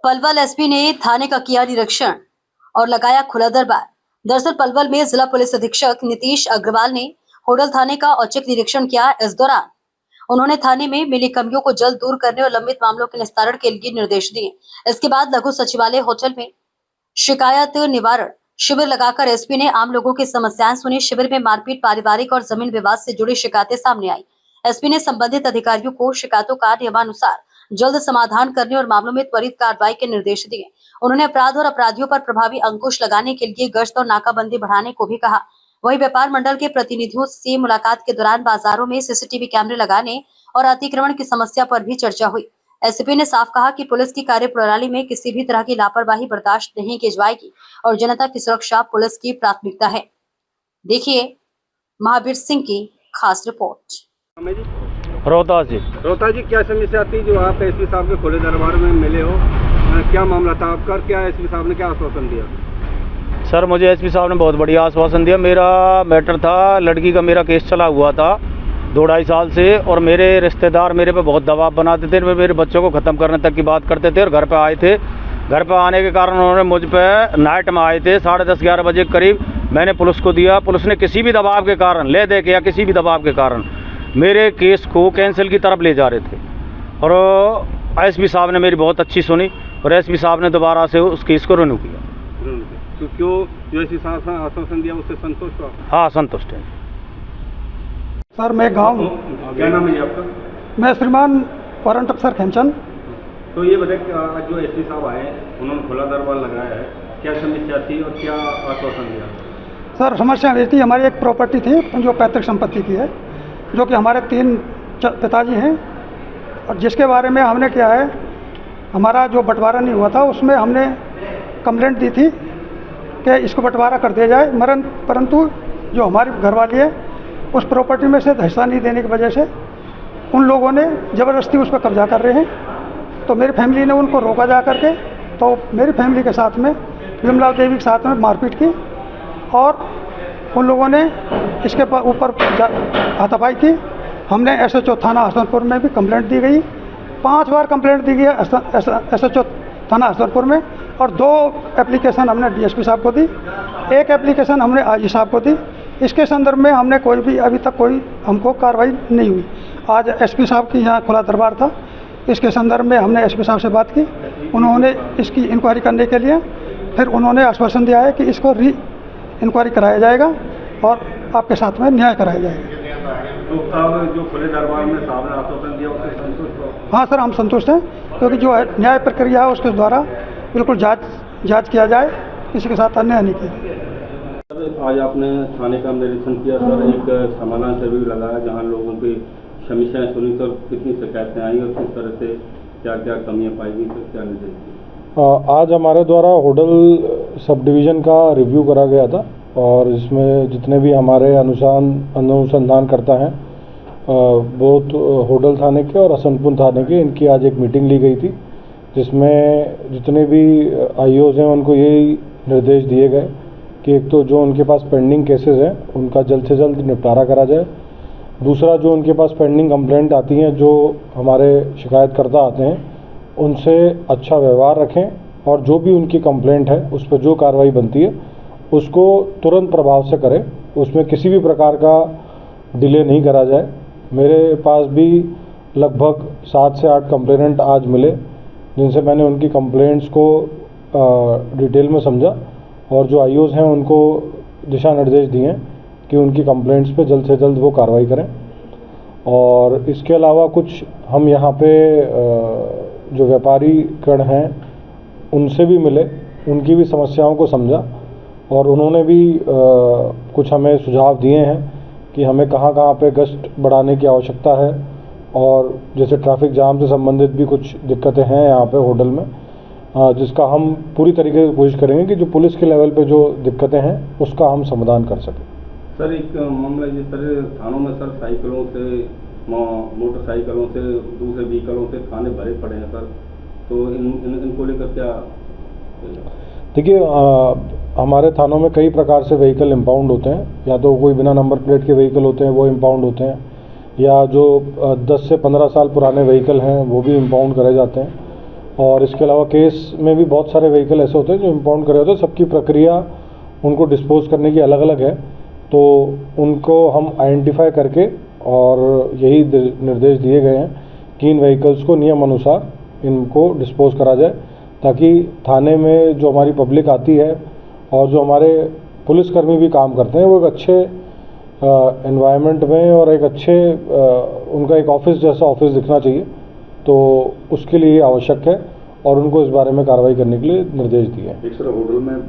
Palwal SP ने थाने का किया निरीक्षण और लगाया खुला दरबार। दरअसल पलवल में जिला पुलिस अधीक्षक नीतीश अग्रवाल ने होडल थाने का औचक निरीक्षण किया। इस दौरान उन्होंने थाने में मिली कमियों को जल्द दूर करने और लंबित मामलों के निस्तारण के लिए निर्देश दिए। इसके बाद लघु सचिवालय होटल में शिकायत निवारण शिविर लगाकर एसपी ने आम लोगों की समस्याएं सुनी। शिविर में मारपीट, पारिवारिक और जमीन विवाद से जुड़ी शिकायतें सामने आई। एसपी ने संबंधित अधिकारियों को शिकायतों का नियमानुसार जल्द समाधान करने और मामलों में त्वरित कार्रवाई के निर्देश दिए। उन्होंने अपराध और अपराधियों पर प्रभावी अंकुश लगाने के लिए गश्त और नाकाबंदी बढ़ाने को भी कहा। वहीं व्यापार मंडल के प्रतिनिधियों से मुलाकात के दौरान बाजारों में सीसीटीवी कैमरे लगाने और अतिक्रमण की समस्या पर भी चर्चा हुई। एसपी ने साफ कहा कि पुलिस की कार्यप्रणाली में किसी भी तरह की लापरवाही बर्दाश्त नहीं की जाएगी और जनता की सुरक्षा पुलिस की प्राथमिकता है। देखिए महावीर सिंह की खास रिपोर्ट। रोहतास जी क्या समस्या थी जो आप एसपी साहब के खुले दरबार में मिले हो? क्या मामला था आपका? क्या एसपी साहब ने क्या आश्वासन दिया? सर, मुझे एसपी साहब ने बहुत बढ़िया आश्वासन दिया। मेरा मैटर था, लड़की का मेरा केस चला हुआ था 2-2.5 साल से, और मेरे रिश्तेदार मेरे पे बहुत दबाव बनाते थे। मेरे बच्चों को ख़त्म करने तक की बात करते थे और घर पे आए थे। घर पे आने के कारण उन्होंने मुझ पे नाइट में आए थे 10:30-11 बजे के करीब। मैंने पुलिस को दिया। पुलिस ने किसी भी दबाव के कारण ले दे के या किसी भी दबाव के कारण मेरे केस को कैंसिल की तरफ ले जा रहे थे, और एसपी साहब ने मेरी बहुत अच्छी सुनी और एसपी साहब ने दोबारा से उस केस को रिन्यू किया। तो क्यों जो एसपी साहब ने आश्वासन दिया उससे संतुष्ट हो? हाँ, संतुष्ट है। सर, मैं गाँव क्या नाम है आपका? मैं श्रीमान वारंट अफसर खेमचंद। तो ये बताए कि आज जो एसपी साहब आए उन्होंने खुला दरबार लगाया है, क्या समस्या थी और क्या आश्वासन दिया? सर, समस्या ये थी, हमारी एक प्रॉपर्टी थी जो पैतृक संपत्ति की है, जो कि हमारे 3 पिताजी हैं, और जिसके बारे में हमने क्या है, हमारा जो बंटवारा नहीं हुआ था उसमें हमने कंप्लेंट दी थी कि इसको बंटवारा कर दिया जाए, परंतु जो हमारी घरवाली है उस प्रॉपर्टी में से हिस्सा नहीं देने की वजह से उन लोगों ने ज़बरदस्ती उस पर कब्जा कर रहे हैं। तो मेरी फैमिली ने उनको रोका जा करके, तो मेरी फैमिली के साथ में विमला देवी के साथ में मारपीट की और उन लोगों ने इसके ऊपर हाथापाई की। हमने एसएचओ थाना हसनपुर में भी कंप्लेंट दी गई, 5 बार कंप्लेंट दी गई एसएचओ थाना हसनपुर में, और 2 एप्लीकेशन हमने डीएसपी साहब को दी, 1 एप्लीकेशन हमने आईजी साहब को दी। इसके संदर्भ में हमने कोई भी अभी तक कोई हमको कार्रवाई नहीं हुई। आज एसपी साहब की यहाँ खुला दरबार था, इसके संदर्भ में हमने एसपी साहब से बात की। उन्होंने इसकी इंक्वायरी करने के लिए फिर उन्होंने आश्वासन दिया है कि इसको इंक्वायरी कराया जाएगा और आपके साथ में न्याय कराया जाएगा। तो अब जो खुले दरबार में साहब ने आश्वासन दिया उससे संतुष्ट हो? हाँ सर, हम संतुष्ट हैं, क्योंकि जो न्याय प्रक्रिया है उसके द्वारा बिल्कुल जांच किया जाए, किसी के साथ अन्याय नहीं किया। आज आपने थाने का निरीक्षण किया सर, एक समाधान शिविर लगाया जहाँ लोगों की समस्याएं सुनी सर, कितनी शिकायतें आई और किस तरह से क्या क्या कमियाँ पाई गई सर, क्या निर्देश? आज हमारे द्वारा होडल सब डिवीज़न का रिव्यू करा गया था, और इसमें जितने भी हमारे अनुसंधान करता हैं बहुत होडल थाने के और हसनपुर थाने के, इनकी आज एक मीटिंग ली गई थी, जिसमें जितने भी आईओज़ हैं उनको यही निर्देश दिए गए कि एक तो जो उनके पास पेंडिंग केसेस हैं उनका जल्द से जल्द निपटारा करा जाए। दूसरा, जो उनके पास पेंडिंग कंप्लेंट आती हैं, जो हमारे शिकायतकर्ता आते हैं, उनसे अच्छा व्यवहार रखें, और जो भी उनकी कंप्लेंट है उस पर जो कार्रवाई बनती है उसको तुरंत प्रभाव से करें, उसमें किसी भी प्रकार का डिले नहीं करा जाए। मेरे पास भी लगभग 7 से 8 कंप्लेनेंट आज मिले, जिनसे मैंने उनकी कंप्लेंट्स को डिटेल में समझा, और जो आईओज़ हैं उनको दिशा निर्देश दिए हैं कि उनकी कंप्लेंट्स पे जल्द से जल्द वो कार्रवाई करें। और इसके अलावा कुछ हम यहाँ पे जो व्यापारी गण हैं उनसे भी मिले, उनकी भी समस्याओं को समझा, और उन्होंने भी कुछ हमें सुझाव दिए हैं कि हमें कहाँ कहाँ पे गश्त बढ़ाने की आवश्यकता है, और जैसे ट्रैफिक जाम से संबंधित भी कुछ दिक्कतें हैं यहाँ पे होटल में, जिसका हम पूरी तरीके से कोशिश करेंगे कि जो पुलिस के लेवल पे जो दिक्कतें हैं उसका हम समाधान कर सकें। सर, एक मामला जिस तरह थानों में सर साइकिलों से, मोटरसाइकिलों से, दूसरे व्हीकलों से थाने भरे पड़े हैं सर, तो इनको लेकर क्या? देखिए, हमारे थानों में कई प्रकार से व्हीकल इम्पाउंड होते हैं, या तो कोई बिना नंबर प्लेट के व्हीकल होते हैं वो इम्पाउंड होते हैं, या जो 10 से 15 साल पुराने व्हीकल हैं वो भी इम्पाउंड करे जाते हैं। और इसके अलावा केस में भी बहुत सारे व्हीकल ऐसे होते हैं जो इम्पाउंड करे होते हैं, सबकी प्रक्रिया उनको डिस्पोज करने की अलग अलग है। तो उनको हम आइडेंटिफाई करके और यही निर्देश दिए गए हैं कि इन व्हीकल्स को नियम अनुसार इनको डिस्पोज करा जाए, ताकि थाने में जो हमारी पब्लिक आती है और जो हमारे पुलिसकर्मी भी काम करते हैं वो एक अच्छे एनवायरनमेंट में और एक अच्छे उनका एक ऑफिस जैसा ऑफिस दिखना चाहिए। तो उसके लिए आवश्यक है और उनको इस बारे में कार्रवाई करने के लिए निर्देश दिए हैं। एक सर होटल में